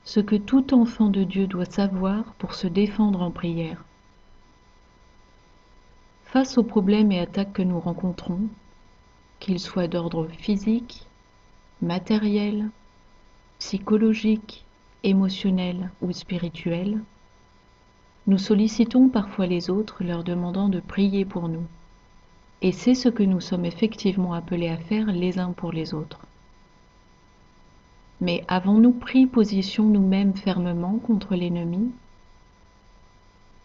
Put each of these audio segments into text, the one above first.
ce que tout enfant de Dieu doit savoir pour se défendre en prière. Face aux problèmes et attaques que nous rencontrons, qu'ils soient d'ordre physique, matériel, psychologique, émotionnel ou spirituel, nous sollicitons parfois les autres leur demandant de prier pour nous. Et c'est ce que nous sommes effectivement appelés à faire les uns pour les autres. Mais avons-nous pris position nous-mêmes fermement contre l'ennemi?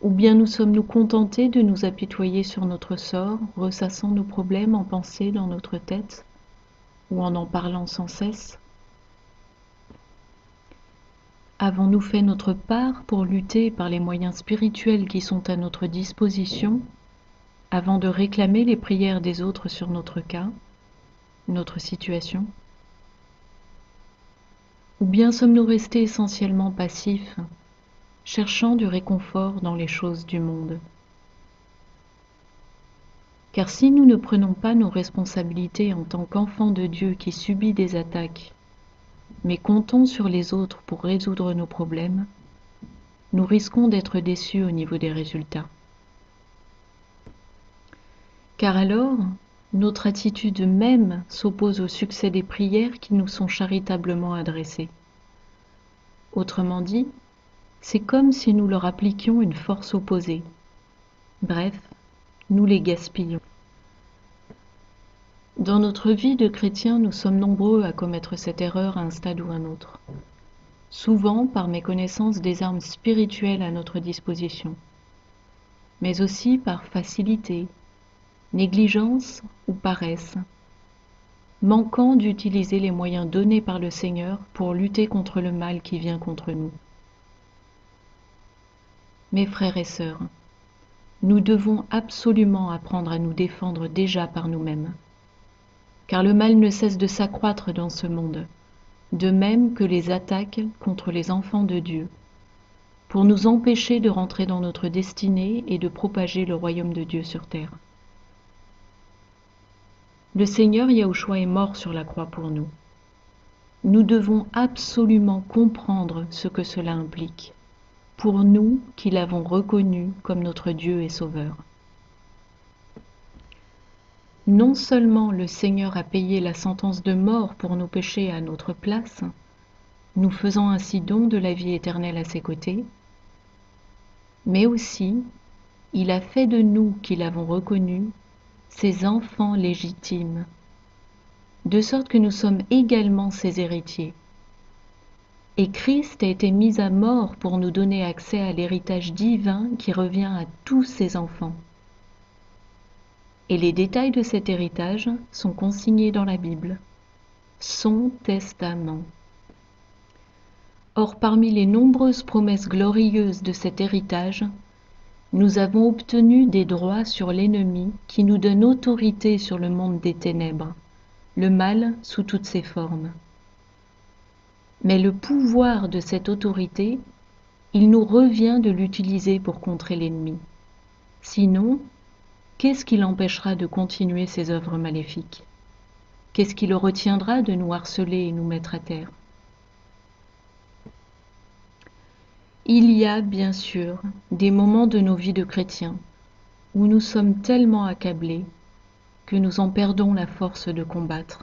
Ou bien nous sommes-nous contentés de nous apitoyer sur notre sort, ressassant nos problèmes en pensée dans notre tête, ou en parlant sans cesse? Avons-nous fait notre part pour lutter par les moyens spirituels qui sont à notre disposition, avant de réclamer les prières des autres sur notre cas, notre situation? Ou bien sommes-nous restés essentiellement passifs, cherchant du réconfort dans les choses du monde? Car si nous ne prenons pas nos responsabilités en tant qu'enfants de Dieu qui subit des attaques, mais comptons sur les autres pour résoudre nos problèmes, nous risquons d'être déçus au niveau des résultats. Car alors, notre attitude même s'oppose au succès des prières qui nous sont charitablement adressées. Autrement dit, c'est comme si nous leur appliquions une force opposée. Bref, nous les gaspillons. Dans notre vie de chrétien, nous sommes nombreux à commettre cette erreur à un stade ou un autre. Souvent par méconnaissance des armes spirituelles à notre disposition, mais aussi par facilité, négligence ou paresse, manquant d'utiliser les moyens donnés par le Seigneur pour lutter contre le mal qui vient contre nous. Mes frères et sœurs, nous devons absolument apprendre à nous défendre déjà par nous-mêmes, car le mal ne cesse de s'accroître dans ce monde, de même que les attaques contre les enfants de Dieu, pour nous empêcher de rentrer dans notre destinée et de propager le royaume de Dieu sur terre. Le Seigneur Yahushua est mort sur la croix pour nous. Nous devons absolument comprendre ce que cela implique, pour nous qui l'avons reconnu comme notre Dieu et Sauveur. Non seulement le Seigneur a payé la sentence de mort pour nos péchés à notre place, nous faisant ainsi don de la vie éternelle à ses côtés, mais aussi il a fait de nous qui l'avons reconnu ses enfants légitimes, de sorte que nous sommes également ses héritiers. Et Christ a été mis à mort pour nous donner accès à l'héritage divin qui revient à tous ses enfants. Et les détails de cet héritage sont consignés dans la Bible, son testament. Or, parmi les nombreuses promesses glorieuses de cet héritage, nous avons obtenu des droits sur l'ennemi qui nous donne autorité sur le monde des ténèbres, le mal sous toutes ses formes. Mais le pouvoir de cette autorité, il nous revient de l'utiliser pour contrer l'ennemi. Sinon, qu'est-ce qui l'empêchera de continuer ses œuvres maléfiques? Qu'est-ce qui le retiendra de nous harceler et nous mettre à terre? Il y a bien sûr des moments de nos vies de chrétiens où nous sommes tellement accablés que nous en perdons la force de combattre,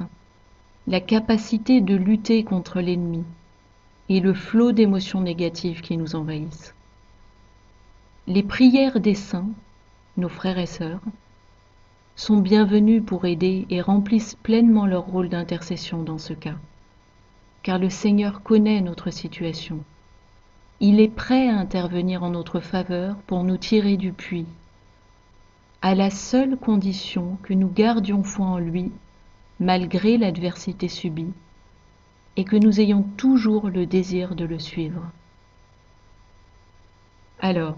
la capacité de lutter contre l'ennemi et le flot d'émotions négatives qui nous envahissent. Les prières des saints, nos frères et sœurs, sont bienvenues pour aider et remplissent pleinement leur rôle d'intercession dans ce cas, car le Seigneur connaît notre situation. Il est prêt à intervenir en notre faveur pour nous tirer du puits, à la seule condition que nous gardions foi en lui, malgré l'adversité subie, et que nous ayons toujours le désir de le suivre. Alors,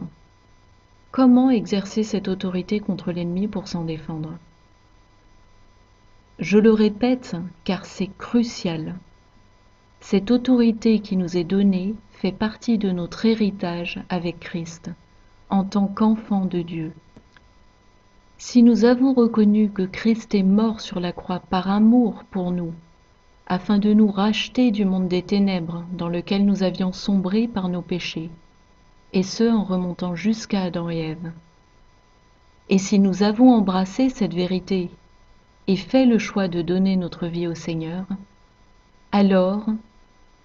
comment exercer cette autorité contre l'ennemi pour s'en défendre? Je le répète, car c'est crucial. Cette autorité qui nous est donnée fait partie de notre héritage avec Christ, en tant qu'enfants de Dieu. Si nous avons reconnu que Christ est mort sur la croix par amour pour nous, afin de nous racheter du monde des ténèbres dans lequel nous avions sombré par nos péchés, et ce en remontant jusqu'à Adam et Ève. Et si nous avons embrassé cette vérité et fait le choix de donner notre vie au Seigneur, alors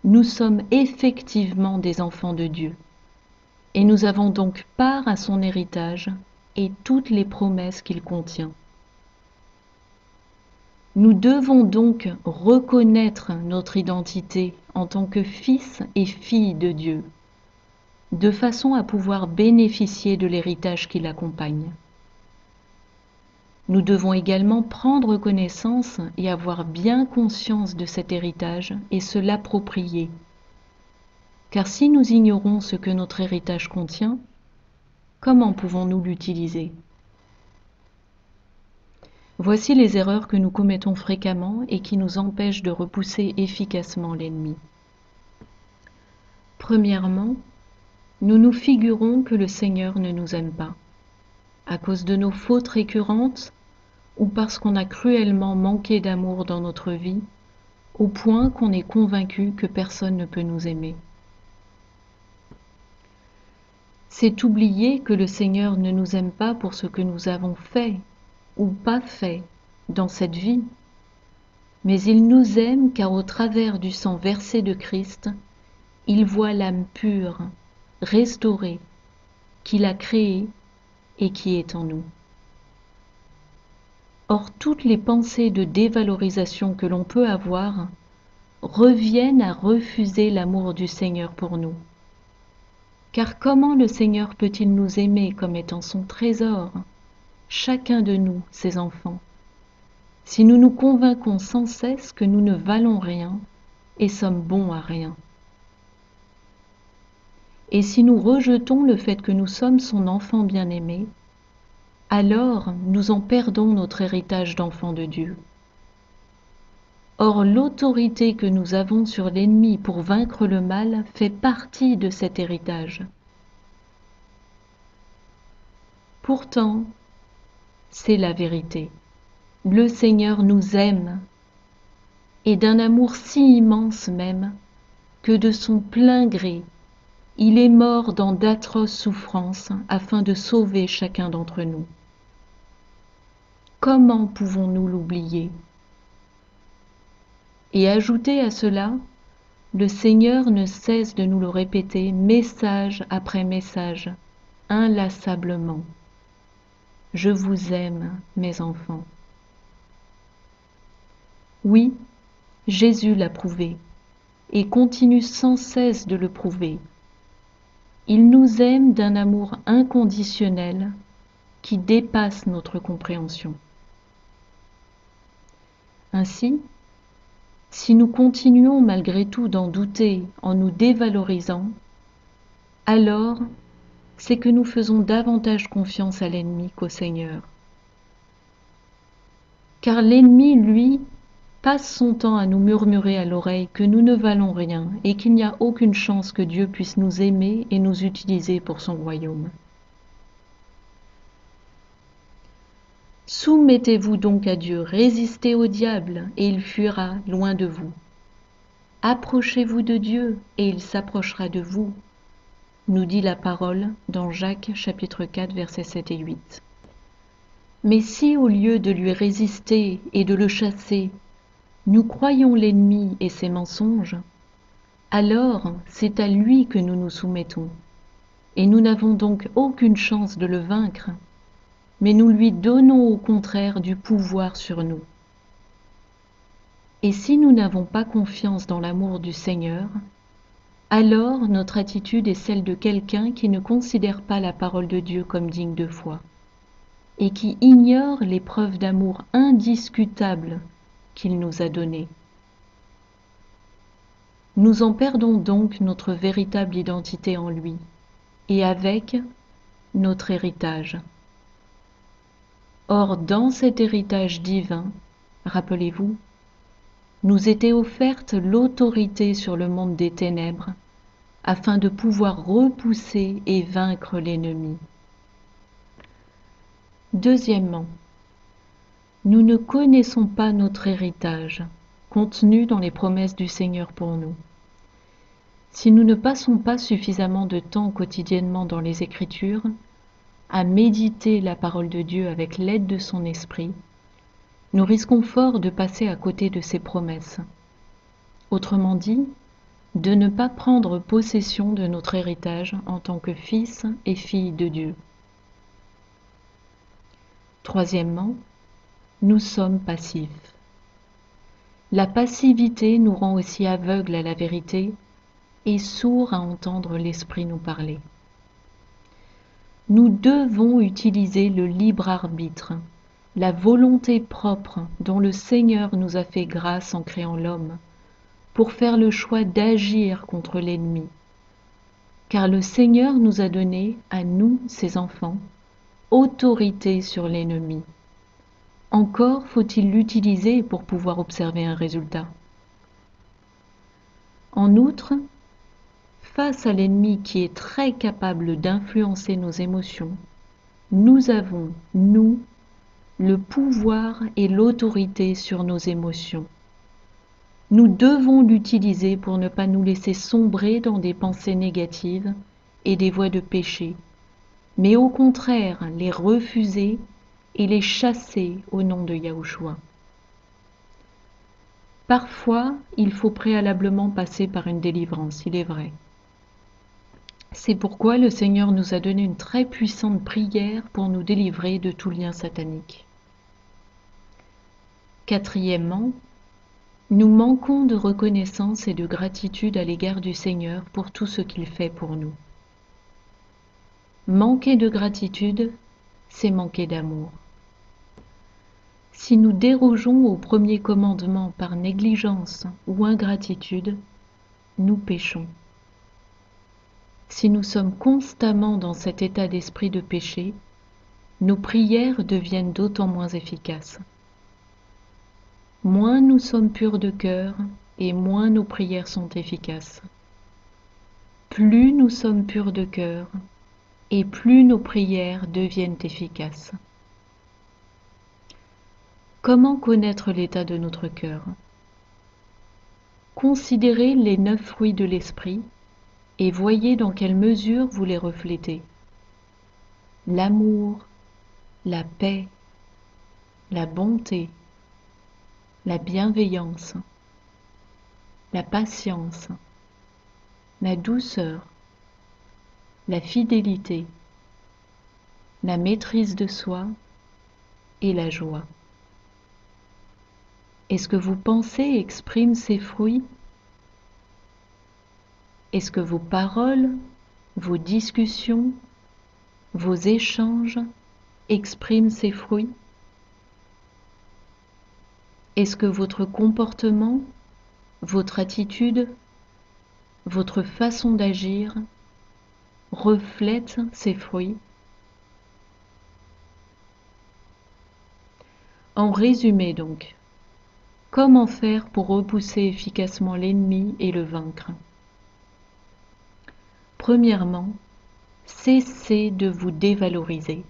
nous sommes effectivement des enfants de Dieu, et nous avons donc part à son héritage et toutes les promesses qu'il contient. Nous devons donc reconnaître notre identité en tant que fils et filles de Dieu, de façon à pouvoir bénéficier de l'héritage qui l'accompagne. Nous devons également prendre connaissance et avoir bien conscience de cet héritage et se l'approprier. Car si nous ignorons ce que notre héritage contient, comment pouvons-nous l'utiliser ? Voici les erreurs que nous commettons fréquemment et qui nous empêchent de repousser efficacement l'ennemi. Premièrement, nous nous figurons que le Seigneur ne nous aime pas, à cause de nos fautes récurrentes ou parce qu'on a cruellement manqué d'amour dans notre vie, au point qu'on est convaincu que personne ne peut nous aimer. C'est oublier que le Seigneur ne nous aime pas pour ce que nous avons fait ou pas fait dans cette vie, mais il nous aime car au travers du sang versé de Christ, il voit l'âme pure, restaurée, qu'il a créée et qui est en nous. Or, toutes les pensées de dévalorisation que l'on peut avoir reviennent à refuser l'amour du Seigneur pour nous. Car comment le Seigneur peut-il nous aimer comme étant son trésor, chacun de nous, ses enfants, si nous nous convainquons sans cesse que nous ne valons rien et sommes bons à rien? Et si nous rejetons le fait que nous sommes son enfant bien-aimé, alors nous en perdons notre héritage d'enfant de Dieu. Or, l'autorité que nous avons sur l'ennemi pour vaincre le mal fait partie de cet héritage. Pourtant, c'est la vérité. Le Seigneur nous aime, et d'un amour si immense même, que de son plein gré, il est mort dans d'atroces souffrances afin de sauver chacun d'entre nous. Comment pouvons-nous l'oublier ? Et ajouter à cela, le Seigneur ne cesse de nous le répéter message après message, inlassablement. Je vous aime, mes enfants. Oui, Jésus l'a prouvé et continue sans cesse de le prouver. Il nous aime d'un amour inconditionnel qui dépasse notre compréhension. Ainsi, si nous continuons malgré tout d'en douter en nous dévalorisant, alors c'est que nous faisons davantage confiance à l'ennemi qu'au Seigneur. Car l'ennemi, lui, passe son temps à nous murmurer à l'oreille que nous ne valons rien et qu'il n'y a aucune chance que Dieu puisse nous aimer et nous utiliser pour son royaume. Soumettez-vous donc à Dieu, résistez au diable, et il fuira loin de vous. Approchez-vous de Dieu, et il s'approchera de vous, nous dit la parole dans Jacques chapitre 4 versets 7 et 8. Mais si au lieu de lui résister et de le chasser, nous croyons l'ennemi et ses mensonges, alors c'est à lui que nous nous soumettons, et nous n'avons donc aucune chance de le vaincre, mais nous lui donnons au contraire du pouvoir sur nous. Et si nous n'avons pas confiance dans l'amour du Seigneur, alors notre attitude est celle de quelqu'un qui ne considère pas la parole de Dieu comme digne de foi, et qui ignore les preuves d'amour indiscutables qu'il nous a données. Nous en perdons donc notre véritable identité en lui, et avec notre héritage. Or, dans cet héritage divin, rappelez-vous, nous était offerte l'autorité sur le monde des ténèbres, afin de pouvoir repousser et vaincre l'ennemi. Deuxièmement, nous ne connaissons pas notre héritage, contenues dans les promesses du Seigneur pour nous. Si nous ne passons pas suffisamment de temps quotidiennement dans les Écritures, à méditer la parole de Dieu avec l'aide de son esprit, nous risquons fort de passer à côté de ses promesses. Autrement dit, de ne pas prendre possession de notre héritage en tant que fils et filles de Dieu. Troisièmement, nous sommes passifs. La passivité nous rend aussi aveugles à la vérité et sourds à entendre l'Esprit nous parler. Nous devons utiliser le libre arbitre, la volonté propre dont le Seigneur nous a fait grâce en créant l'homme, pour faire le choix d'agir contre l'ennemi. Car le Seigneur nous a donné, à nous, ses enfants, autorité sur l'ennemi. Encore faut-il l'utiliser pour pouvoir observer un résultat. En outre, face à l'ennemi qui est très capable d'influencer nos émotions, nous avons, nous, le pouvoir et l'autorité sur nos émotions. Nous devons l'utiliser pour ne pas nous laisser sombrer dans des pensées négatives et des voies de péché, mais au contraire les refuser et les chasser au nom de Yahushua. Parfois, il faut préalablement passer par une délivrance, il est vrai. C'est pourquoi le Seigneur nous a donné une très puissante prière pour nous délivrer de tout lien satanique. Quatrièmement, nous manquons de reconnaissance et de gratitude à l'égard du Seigneur pour tout ce qu'il fait pour nous. Manquer de gratitude, c'est manquer d'amour. Si nous dérogeons au premier commandement par négligence ou ingratitude, nous péchons. Si nous sommes constamment dans cet état d'esprit de péché, nos prières deviennent d'autant moins efficaces. Moins nous sommes purs de cœur et moins nos prières sont efficaces. Plus nous sommes purs de cœur et plus nos prières deviennent efficaces. Comment connaître l'état de notre cœur? Considérez les 9 fruits de l'esprit et voyez dans quelle mesure vous les reflétez. L'amour, la paix, la bonté, la bienveillance, la patience, la douceur, la fidélité, la maîtrise de soi et la joie. Est-ce que vos pensées expriment ces fruits? Est-ce que vos paroles, vos discussions, vos échanges expriment ces fruits? Est-ce que votre comportement, votre attitude, votre façon d'agir reflète ces fruits? En résumé donc, comment faire pour repousser efficacement l'ennemi et le vaincre? Premièrement, cessez de vous dévaloriser.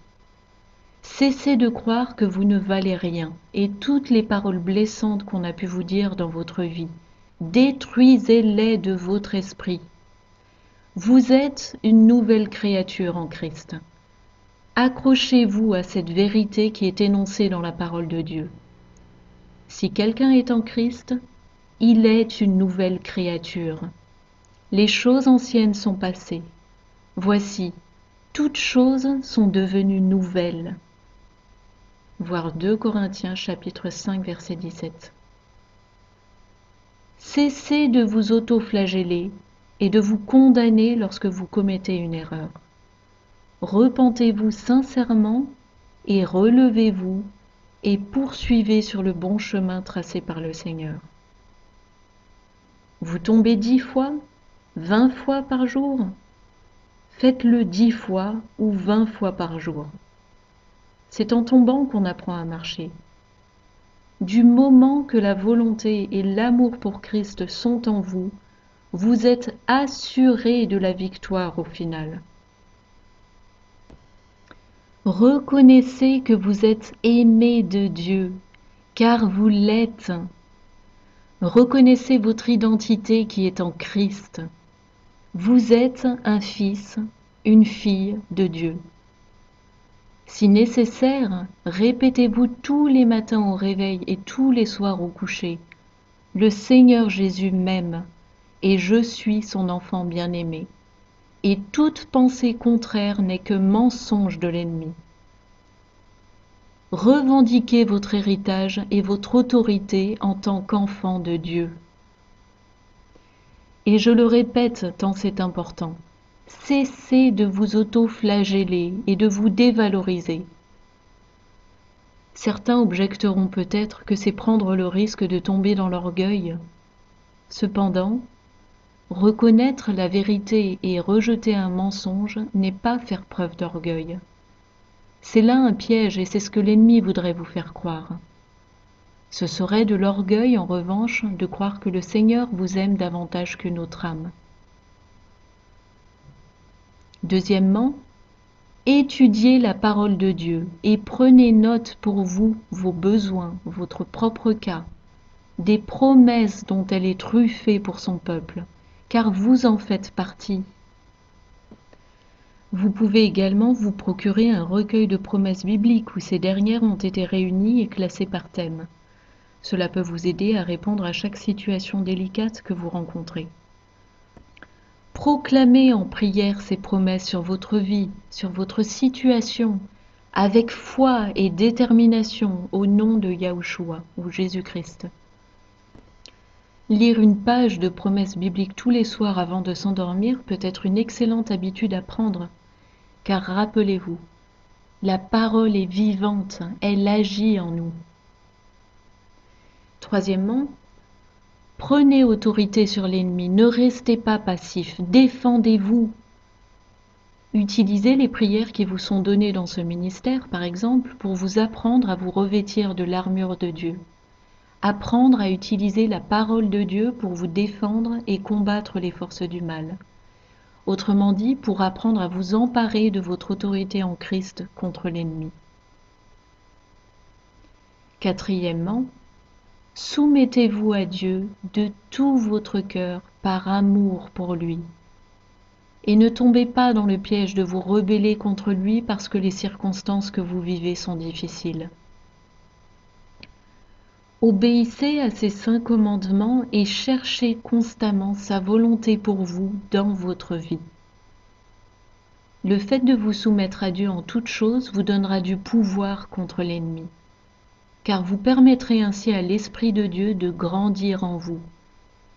Cessez de croire que vous ne valez rien et toutes les paroles blessantes qu'on a pu vous dire dans votre vie, détruisez-les de votre esprit. Vous êtes une nouvelle créature en Christ. Accrochez-vous à cette vérité qui est énoncée dans la parole de Dieu. Si quelqu'un est en Christ, il est une nouvelle créature. Les choses anciennes sont passées. Voici, toutes choses sont devenues nouvelles. Voir 2 Corinthiens chapitre 5 verset 17. Cessez de vous auto-flageller et de vous condamner lorsque vous commettez une erreur. Repentez-vous sincèrement et relevez-vous et poursuivez sur le bon chemin tracé par le Seigneur. Vous tombez 10 fois, 20 fois par jour? Faites-le 10 fois ou 20 fois par jour. C'est en tombant qu'on apprend à marcher. Du moment que la volonté et l'amour pour Christ sont en vous, vous êtes assurés de la victoire au final. Reconnaissez que vous êtes aimés de Dieu, car vous l'êtes. Reconnaissez votre identité qui est en Christ. Vous êtes un fils, une fille de Dieu. Si nécessaire, répétez-vous tous les matins au réveil et tous les soirs au coucher. Le Seigneur Jésus m'aime, et je suis son enfant bien-aimé. Et toute pensée contraire n'est que mensonge de l'ennemi. Revendiquez votre héritage et votre autorité en tant qu'enfant de Dieu. Et je le répète tant c'est important, cessez de vous auto-flageller et de vous dévaloriser. Certains objecteront peut-être que c'est prendre le risque de tomber dans l'orgueil. Cependant, reconnaître la vérité et rejeter un mensonge n'est pas faire preuve d'orgueil. C'est là un piège et c'est ce que l'ennemi voudrait vous faire croire. Ce serait de l'orgueil, en revanche, de croire que le Seigneur vous aime davantage que notre âme. Deuxièmement, étudiez la parole de Dieu et prenez note pour vous, vos besoins, votre propre cas, des promesses dont elle est truffée pour son peuple, car vous en faites partie. Vous pouvez également vous procurer un recueil de promesses bibliques où ces dernières ont été réunies et classées par thème. Cela peut vous aider à répondre à chaque situation délicate que vous rencontrez. Proclamez en prière ces promesses sur votre vie, sur votre situation, avec foi et détermination au nom de Yahushua ou Jésus-Christ. Lire une page de promesses bibliques tous les soirs avant de s'endormir peut être une excellente habitude à prendre, car rappelez-vous, la parole est vivante, elle agit en nous. Troisièmement, prenez autorité sur l'ennemi, ne restez pas passif, défendez-vous. Utilisez les prières qui vous sont données dans ce ministère, par exemple, pour vous apprendre à vous revêtir de l'armure de Dieu. Apprendre à utiliser la parole de Dieu pour vous défendre et combattre les forces du mal. Autrement dit, pour apprendre à vous emparer de votre autorité en Christ contre l'ennemi. Quatrièmement, soumettez-vous à Dieu de tout votre cœur par amour pour lui. Et ne tombez pas dans le piège de vous rebeller contre lui parce que les circonstances que vous vivez sont difficiles. Obéissez à ses saints commandements et cherchez constamment sa volonté pour vous dans votre vie. Le fait de vous soumettre à Dieu en toutes choses vous donnera du pouvoir contre l'ennemi, car vous permettrez ainsi à l'Esprit de Dieu de grandir en vous,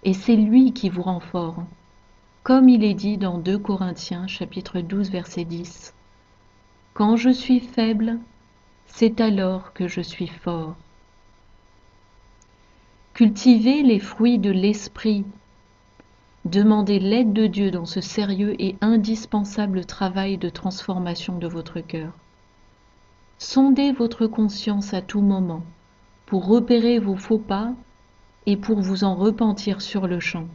et c'est lui qui vous rend fort, comme il est dit dans 2 Corinthiens chapitre 12 verset 10. « Quand je suis faible, c'est alors que je suis fort. » Cultivez les fruits de l'esprit. Demandez l'aide de Dieu dans ce sérieux et indispensable travail de transformation de votre cœur. Sondez votre conscience à tout moment pour repérer vos faux pas et pour vous en repentir sur le champ.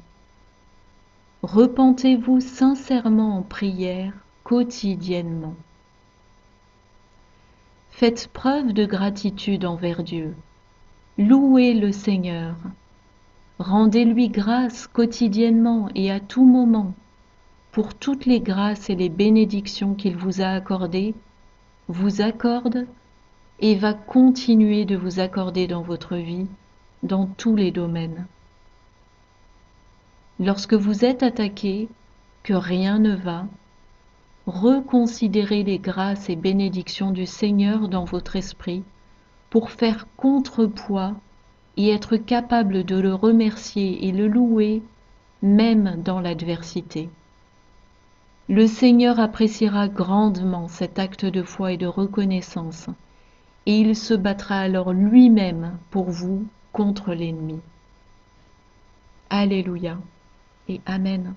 Repentez-vous sincèrement en prière quotidiennement. Faites preuve de gratitude envers Dieu. Louez le Seigneur. Rendez-lui grâce quotidiennement et à tout moment pour toutes les grâces et les bénédictions qu'il vous a accordées, vous accorde et va continuer de vous accorder dans votre vie, dans tous les domaines. Lorsque vous êtes attaqué, que rien ne va, reconsidérez les grâces et bénédictions du Seigneur dans votre esprit pour faire contrepoids et être capable de le remercier et le louer même dans l'adversité. Le Seigneur appréciera grandement cet acte de foi et de reconnaissance, et il se battra alors lui-même pour vous contre l'ennemi. Alléluia et Amen.